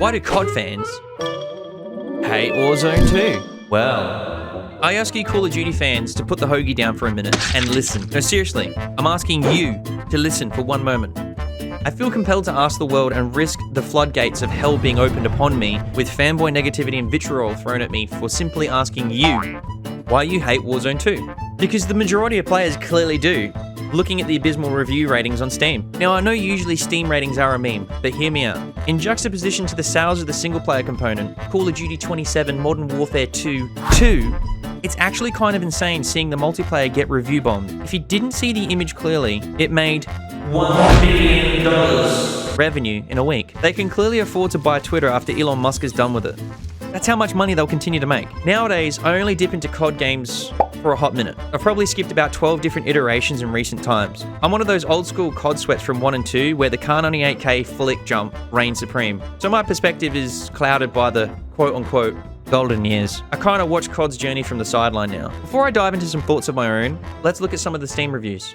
Why do COD fans hate Warzone 2? Well, I ask you Call of Duty fans to put the hoagie down for a minute and listen. No, seriously, I'm asking you to listen for one moment. I feel compelled to ask the world and risk the floodgates of hell being opened upon me with fanboy negativity and vitriol thrown at me for simply asking you why you hate Warzone 2. Because the majority of players clearly do, looking at the abysmal review ratings on Steam. Now, I know usually Steam ratings are a meme, but hear me out. In juxtaposition to the sales of the single-player component, Call of Duty 27 Modern Warfare 2, it's actually kind of insane seeing the multiplayer get review bombed. If you didn't see the image clearly, it made $1 billion revenue in a week. They can clearly afford to buy Twitter after Elon Musk is done with it. That's how much money they'll continue to make. Nowadays, I only dip into COD games for a hot minute. I've probably skipped about 12 different iterations in recent times. I'm one of those old school COD sweats from 1 and 2 where the Kar 98K flick jump reigns supreme. So my perspective is clouded by the quote-unquote golden years. I kind of watch COD's journey from the sideline now. Before I dive into some thoughts of my own, let's look at some of the Steam reviews.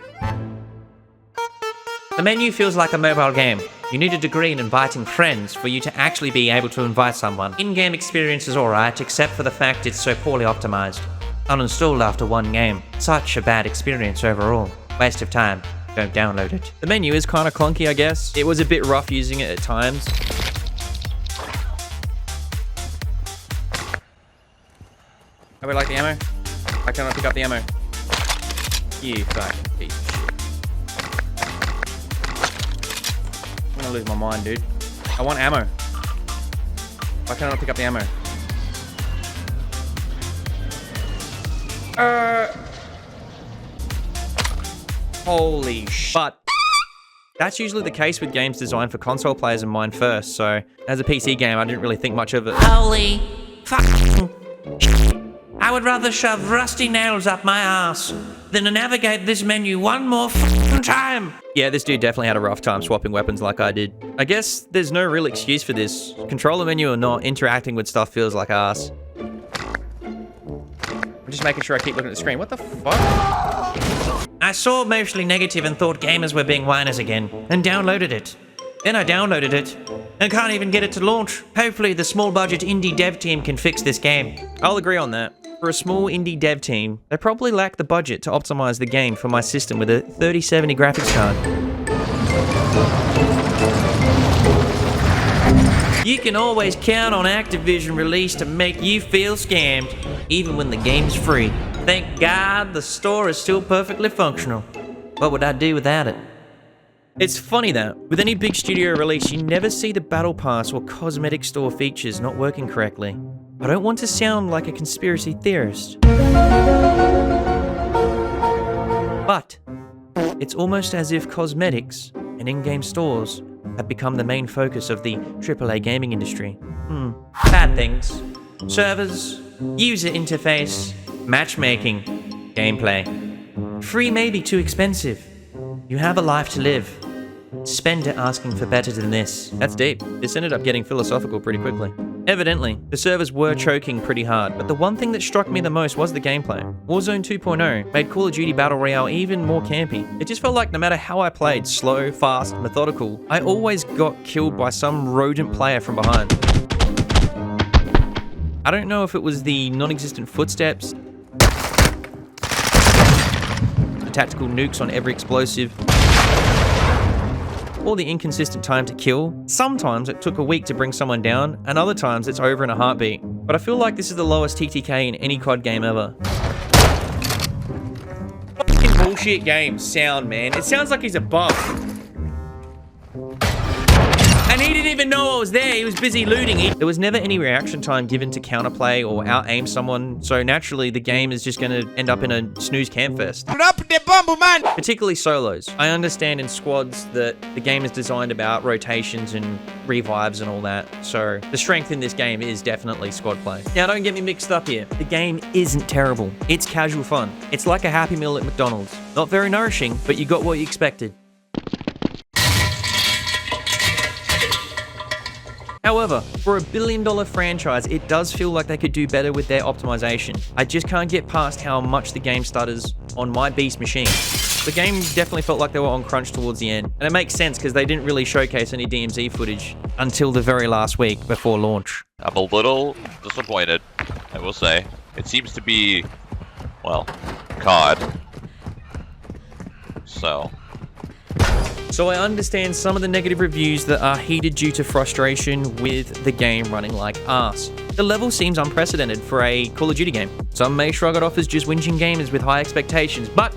The menu feels like a mobile game. You need a degree in inviting friends for you to actually be able to invite someone. In-game experience is alright, except for the fact it's so poorly optimized. Uninstalled after one game. Such a bad experience overall. Waste of time. Don't download it. The menu is kind of clunky, I guess. It was a bit rough using it at times. I would like the ammo. I cannot pick up the ammo. You fucking piece of shit. I'm gonna lose my mind, dude. I want ammo. Why can't I not pick up the ammo? Holy shit. That's usually the case with games designed for console players in mind first, so as a PC game, I didn't really think much of it. Holy fucking shit. I would rather shove rusty nails up my ass than to navigate this menu one more fucking time. Yeah, this dude definitely had a rough time swapping weapons like I did. I guess there's no real excuse for this. Controller menu or not, interacting with stuff feels like ass. I'm just making sure I keep looking at the screen. What the fuck? I saw mostly negative and thought gamers were being whiners again, and downloaded it. Then I downloaded it, and can't even get it to launch. Hopefully the small budget indie dev team can fix this game. I'll agree on that. For a small indie dev team, they probably lack the budget to optimize the game for my system with a 3070 graphics card. You can always count on Activision release to make you feel scammed, even when the game's free. Thank God the store is still perfectly functional. What would I do without it? It's funny that, with any big studio release, you never see the battle pass or cosmetic store features not working correctly. I don't want to sound like a conspiracy theorist, but it's almost as if cosmetics and in-game stores have become the main focus of the AAA gaming industry. Bad things. Servers, user interface, matchmaking, gameplay. Free may be too expensive. You have a life to live. Spend it asking for better than this. That's deep. This ended up getting philosophical pretty quickly. Evidently, the servers were choking pretty hard, but the one thing that struck me the most was the gameplay. Warzone 2.0 made Call of Duty Battle Royale even more campy. It just felt like no matter how I played, slow, fast, methodical, I always got killed by some rodent player from behind. I don't know if it was the non-existent footsteps, the tactical nukes on every explosive, or the inconsistent time to kill. Sometimes it took a week to bring someone down, and other times it's over in a heartbeat. But I feel like this is the lowest TTK in any COD game ever. Fucking bullshit game sound, man. It sounds like he's a bug. And he didn't even know I was there. He was busy looting. There was never any reaction time given to counterplay or out-aim someone, so naturally the game is just going to end up in a snooze campfest. Put up the bumble, man! Particularly solos. I understand in squads that the game is designed about rotations and revives and all that, so the strength in this game is definitely squad play. Now don't get me mixed up here. The game isn't terrible. It's casual fun. It's like a Happy Meal at McDonald's. Not very nourishing, but you got what you expected. However, for a billion-dollar franchise, it does feel like they could do better with their optimization. I just can't get past how much the game stutters on my beast machine. The game definitely felt like they were on crunch towards the end. And it makes sense because they didn't really showcase any DMZ footage until the very last week before launch. I'm a little disappointed, I will say. It seems to be, well, COD. So I understand some of the negative reviews that are heated due to frustration with the game running like arse. The level seems unprecedented for a Call of Duty game. Some may shrug it off as just whinging gamers with high expectations, but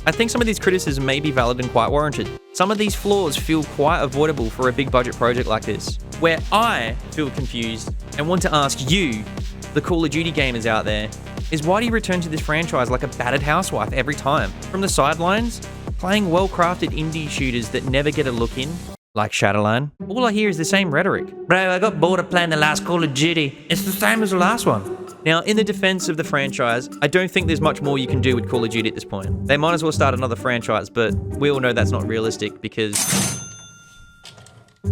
I think some of these criticisms may be valid and quite warranted. Some of these flaws feel quite avoidable for a big budget project like this. Where I feel confused and want to ask you, the Call of Duty gamers out there, is why do you return to this franchise like a battered housewife every time? From the sidelines, playing well-crafted indie shooters that never get a look in, like Shadowline, all I hear is the same rhetoric. Bro, I got bored of playing the last Call of Duty. It's the same as the last one. Now, in the defense of the franchise, I don't think there's much more you can do with Call of Duty at this point. They might as well start another franchise, but we all know that's not realistic because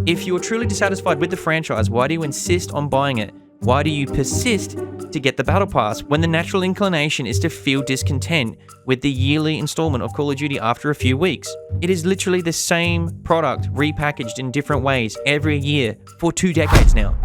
if you're truly dissatisfied with the franchise, why do you insist on buying it? Why do you persist to get the Battle Pass when the natural inclination is to feel discontent with the yearly installment of Call of Duty after a few weeks? It is literally the same product repackaged in different ways every year for 2 decades now.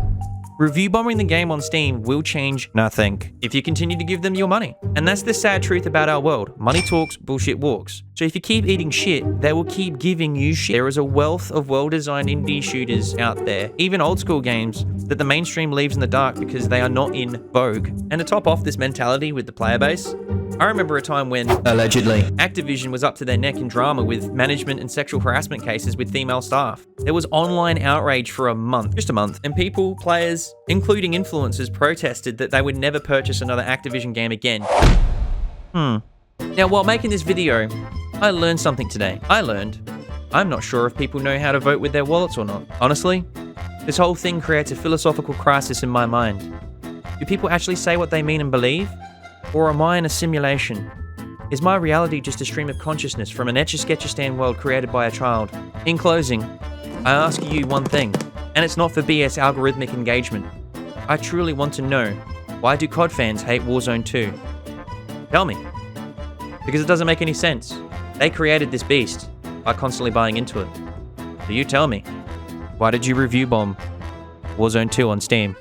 Review bombing the game on Steam will change nothing if you continue to give them your money. And that's the sad truth about our world. Money talks, bullshit walks. So if you keep eating shit, they will keep giving you shit. There is a wealth of well-designed indie shooters out there, even old school games, that the mainstream leaves in the dark because they are not in vogue. And to top off this mentality with the player base, I remember a time when, allegedly, Activision was up to their neck in drama with management and sexual harassment cases with female staff. There was online outrage for a month, just a month, and people, players, including influencers, protested that they would never purchase another Activision game again. Now, while making this video, I learned something today. I'm not sure if people know how to vote with their wallets or not. Honestly, this whole thing creates a philosophical crisis in my mind. Do people actually say what they mean and believe? Or am I in a simulation? Is my reality just a stream of consciousness from an Etch-a-Sketchistan world created by a child? In closing, I ask you one thing, and it's not for BS algorithmic engagement. I truly want to know, why do COD fans hate Warzone 2? Tell me. Because it doesn't make any sense. They created this beast by constantly buying into it. So you tell me, why did you review bomb Warzone 2 on Steam?